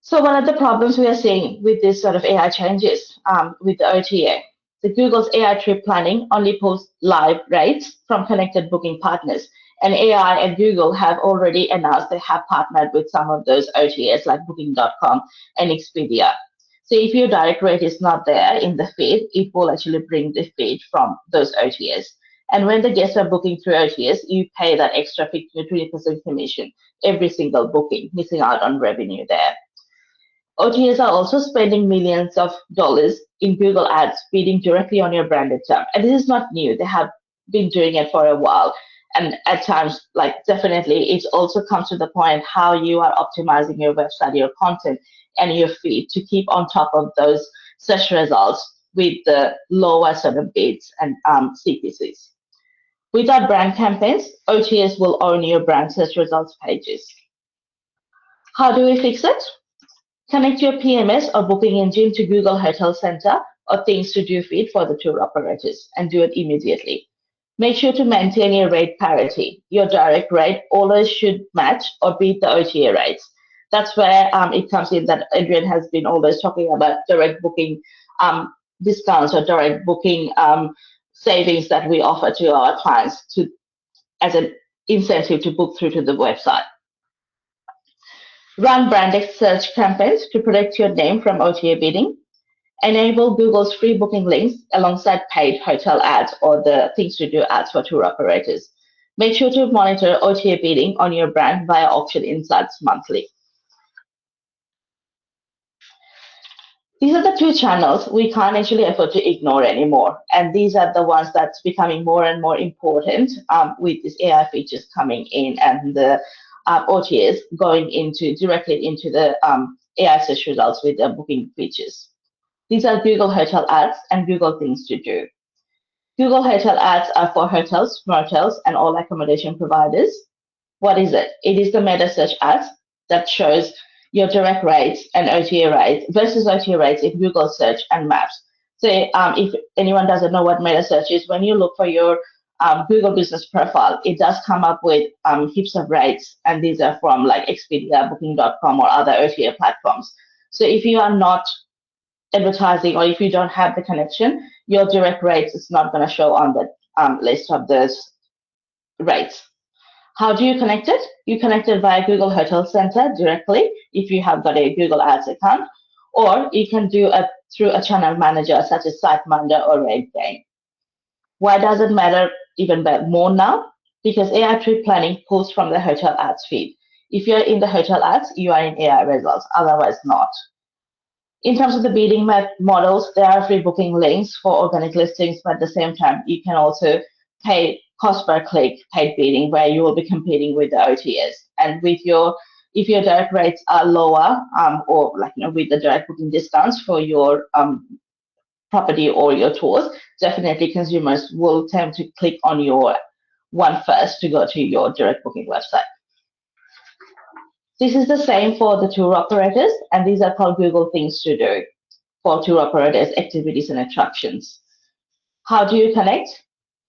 So one of the problems we are seeing with this sort of AI changes with the OTA, the Google's AI trip planning only posts live rates from connected booking partners. And AI and Google have already announced they have partnered with some of those OTAs like Booking.com and Expedia. So if your direct rate is not there in the feed, it will actually bring the feed from those OTAs. And when the guests are booking through OTAs, you pay that extra 15 to 20% commission every single booking, missing out on revenue there. OTAs are also spending millions of dollars in Google Ads, bidding directly on your branded term. And this is not new. They have been doing it for a while. And at times, definitely, it also comes to the point how you are optimizing your website, your content, and your feed to keep on top of those search results with the lower sort of bids and CPCs. Without brand campaigns, OTAs will own your brand search results pages. How do we fix it? Connect your PMS or booking engine to Google Hotel Center or Things to Do feed for the tour operators and do it immediately. Make sure to maintain your rate parity. Your direct rate always should match or beat the OTA rates. That's where it comes in that Adrian has been always talking about direct booking discounts or direct booking savings that we offer to our clients as an incentive to book through to the website. Run branded search campaigns to protect your name from OTA bidding. Enable Google's free booking links alongside paid hotel ads or the Things to Do ads for tour operators. Make sure to monitor OTA bidding on your brand via Auction Insights monthly. These are the two channels we can't actually afford to ignore anymore. And these are the ones that's becoming more and more important with these AI features coming in and the OTAs going directly into the AI search results with the booking features. These are Google Hotel Ads and Google Things to Do. Google Hotel Ads are for hotels, motels, and all accommodation providers. What is it? It is the meta search ads that shows your direct rates and OTA rates versus OTA rates in Google search and maps. So if anyone doesn't know what meta search is, when you look for your Google business profile, it does come up with heaps of rates, and these are from like Expedia, Booking.com, or other OTA platforms. So if you are not advertising or if you don't have the connection, your direct rates is not going to show on the list of those rates. How do you connect it? You connect it via Google Hotel Center directly if you have got a Google Ads account, or you can do it through a channel manager such as SiteMinder or RateGain. Why does it matter even more now? Because AI trip planning pulls from the hotel ads feed. If you're in the hotel ads, you are in AI results, otherwise not. In terms of the bidding models, there are free booking links for organic listings, but at the same time, you can also pay cost per click paid bidding where you will be competing with the OTAs. And if your direct rates are lower, or with the direct booking discounts for your property or your tours, definitely consumers will tend to click on your one first to go to your direct booking website. This is the same for the tour operators, and these are called Google Things to Do for tour operators, activities, and attractions. How do you connect?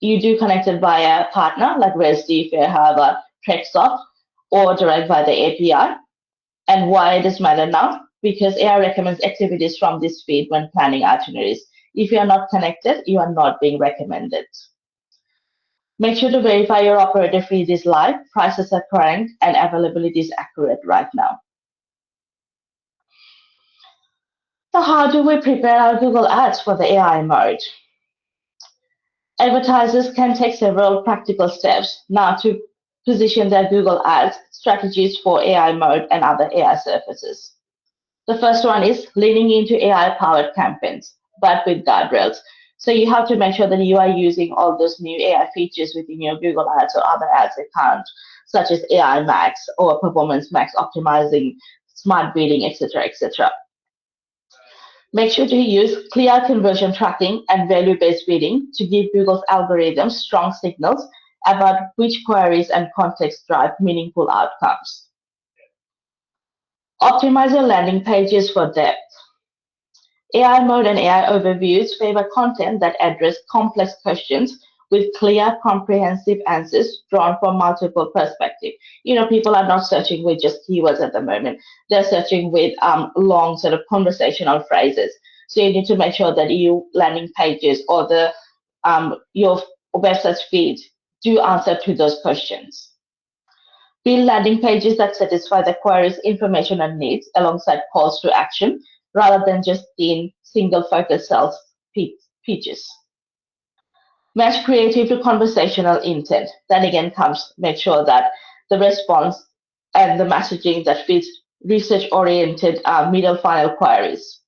you do connect it via a partner like Resdy, Fairharbor, TrekSoft, or direct via the API. And why does matter now? Because AI recommends activities from this feed when planning itineraries. If you are not connected, you are not being recommended. Make sure to verify your operator feed is live, prices are current, and availability is accurate right now. So how do we prepare our Google Ads for the AI mode? Advertisers can take several practical steps now to position their Google Ads strategies for AI mode and other AI services. The first one is leaning into AI-powered campaigns, but with guardrails. So you have to make sure that you are using all those new AI features within your Google Ads or other ads account, such as AI Max or Performance Max optimizing, smart bidding, etc., etc. Make sure to use clear conversion tracking and value-based bidding to give Google's algorithms strong signals about which queries and context drive meaningful outcomes. Optimize your landing pages for depth. AI mode and AI overviews favor content that address complex questions with clear, comprehensive answers drawn from multiple perspectives. You know, people are not searching with just keywords at the moment. They're searching with long sort of conversational phrases. So you need to make sure that your landing pages or your website feed do answer to those questions. Build landing pages that satisfy the query's information and needs alongside calls to action, rather than just in single focus sales pitches. Match creative to conversational intent. Then again comes make sure that the response and the messaging that fits research-oriented middle funnel queries.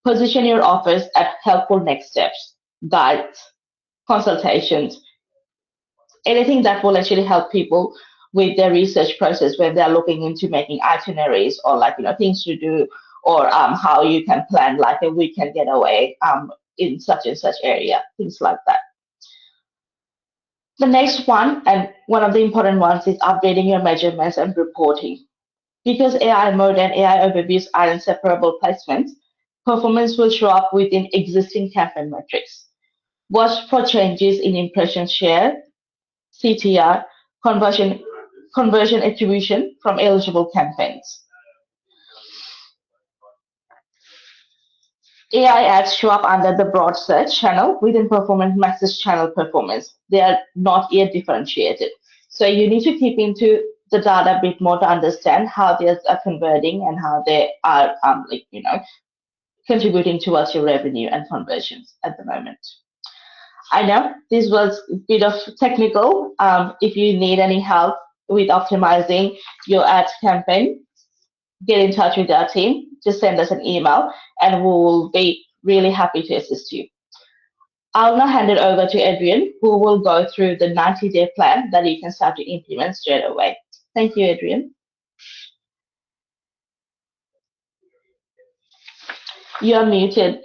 Position your offers at helpful next steps, guides, consultations, anything that will actually help people with their research process when they're looking into making itineraries or things to do, or how you can plan like a weekend getaway in such and such area, things like that. The next one, and one of the important ones, is updating your measurements and reporting. Because AI mode and AI overviews are inseparable placements, performance will show up within existing campaign metrics. Watch for changes in impression share, CTR, conversion attribution from eligible campaigns. AI ads show up under the broad search channel within Performance Max's channel performance. They are not yet differentiated. So you need to keep into the data a bit more to understand how they are converting and how they are contributing towards your revenue and conversions at the moment. I know this was a bit of technical. If you need any help with optimizing your ads campaign, get in touch with our team. Just send us an email and we will be really happy to assist you. I'll now hand it over to Adrian, who will go through the 90-day plan that you can start to implement straight away. Thank you, Adrian. You are muted.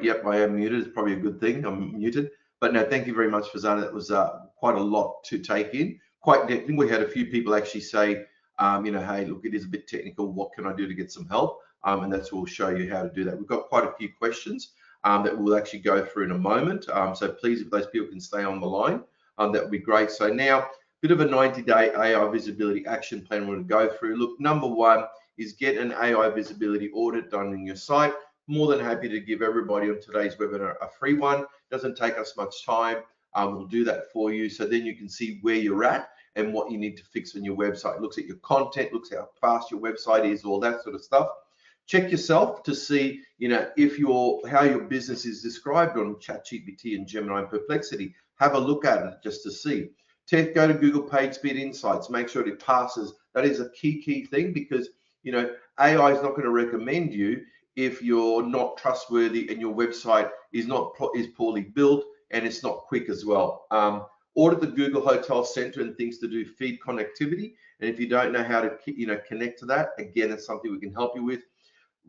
Yep, I am muted. It's probably a good thing. I'm muted. But no, thank you very much, Fazana. That was quite a lot to take in. Quite technical. We had a few people actually say, hey, look, it is a bit technical. What can I do to get some help? And that's what we'll show you how to do that. We've got quite a few questions that we'll actually go through in a moment. So please, if those people can stay on the line, that would be great. So now, a bit of a 90-day AI visibility action plan we're going to go through. Look, number one is get an AI visibility audit done on your site. More than happy to give everybody on today's webinar a free one. Doesn't take us much time. We'll do that for you, so then you can see where you're at and what you need to fix on your website. Looks at your content, looks at how fast your website is, all that sort of stuff. Check yourself to see, if how your business is described on ChatGPT and Gemini and Perplexity. Have a look at it just to see. Go to Google PageSpeed Insights. Make sure it passes. That is a key thing, because AI is not going to recommend you if you're not trustworthy and your website is poorly built and it's not quick as well. Audit the Google Hotel Center and things to do feed connectivity. And if you don't know how to connect to that, again, it's something we can help you with.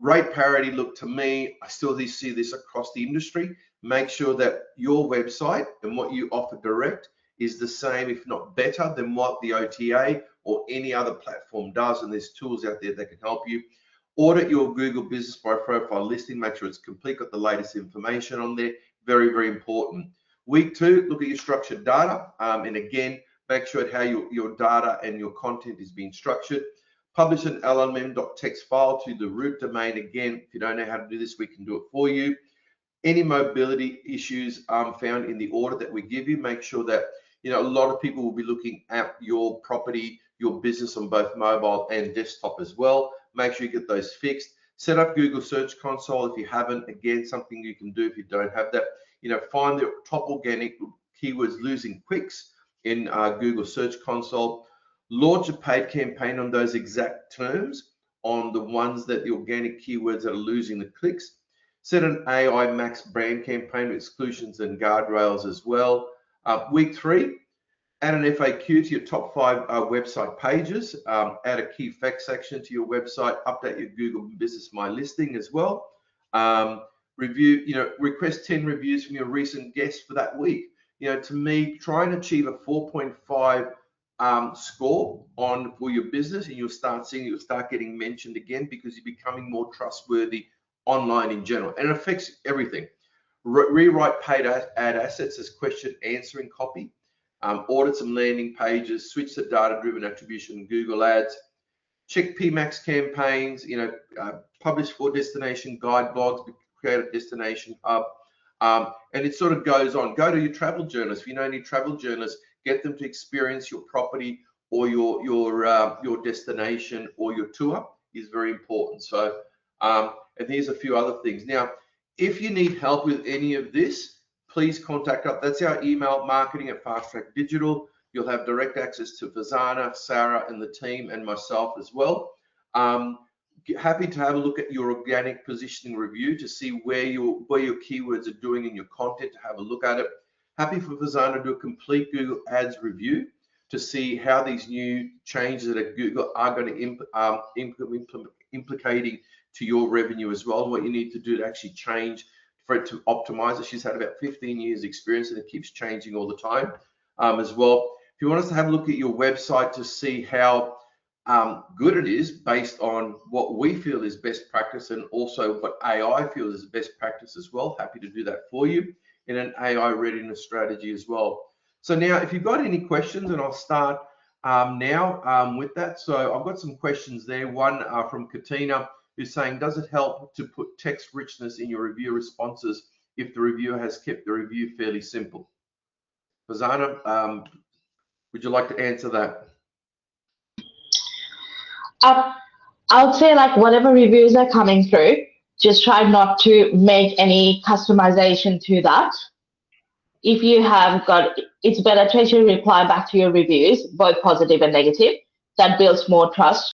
Rate parity. Look, to me, I still see this across the industry. Make sure that your website and what you offer direct is the same, if not better, than what the OTA or any other platform does. And there's tools out there that can help you. Audit your Google Business Profile listing, make sure it's complete, got the latest information on there. Very, very important. Week 2, look at your structured data, and again, make sure how your data and your content is being structured. Publish an LLM.txt file to the root domain. Again, if you don't know how to do this, we can do it for you. Any mobility issues found in the audit that we give you, make sure that, a lot of people will be looking at your property, your business on both mobile and desktop as well. Make sure you get those fixed. Set up Google Search Console if you haven't. Again, something you can do if you don't have that. Find the top organic keywords losing clicks in Google Search Console. Launch a paid campaign on those exact terms, on the ones that the organic keywords that are losing the clicks. Set an AI Max brand campaign with exclusions and guardrails as well. Week 3, add an FAQ to your top 5 website pages. Add a key facts section to your website. Update your Google Business My Listing as well. Request 10 reviews from your recent guests for that week. To me, try and achieve a 4.5 score for your business, and you'll start getting mentioned again, because you're becoming more trustworthy online in general, and it affects everything. Rewrite paid ad assets as question answering copy. Audit some landing pages. Switch to data-driven attribution in Google Ads. Check PMax campaigns. Publish 4 destination guide blogs. Create a destination hub. And it sort of goes on. Go to your travel journalists. If you know any travel journalists, get them to experience your property or your destination or your tour is very important. So, and here's a few other things. Now, if you need help with any of this, please contact us. That's our email, marketing@Fast Track Digital. You'll have direct access to Fazana, Sarah, and the team, and myself as well. Happy to have a look at your organic positioning review to see where your keywords are doing in your content, to have a look at it. Happy for Fazana to do a complete Google Ads review to see how these new changes that Google are going to implicating to your revenue as well, and what you need to do to actually change for it to optimize it. She's had about 15 years experience, and it keeps changing all the time as well. If you want us to have a look at your website to see how good it is based on what we feel is best practice, and also what AI feels is best practice as well, happy to do that for you in an AI readiness strategy as well. So now, if you've got any questions, and I'll start now with that. So I've got some questions there. One from Katina, who's saying, does it help to put text richness in your review responses if the reviewer has kept the review fairly simple? Fazana, would you like to answer that? I would say, like, whatever reviews are coming through, just try not to make any customization to that. If you have got, it's better to actually reply back to your reviews, both positive and negative. That builds more trust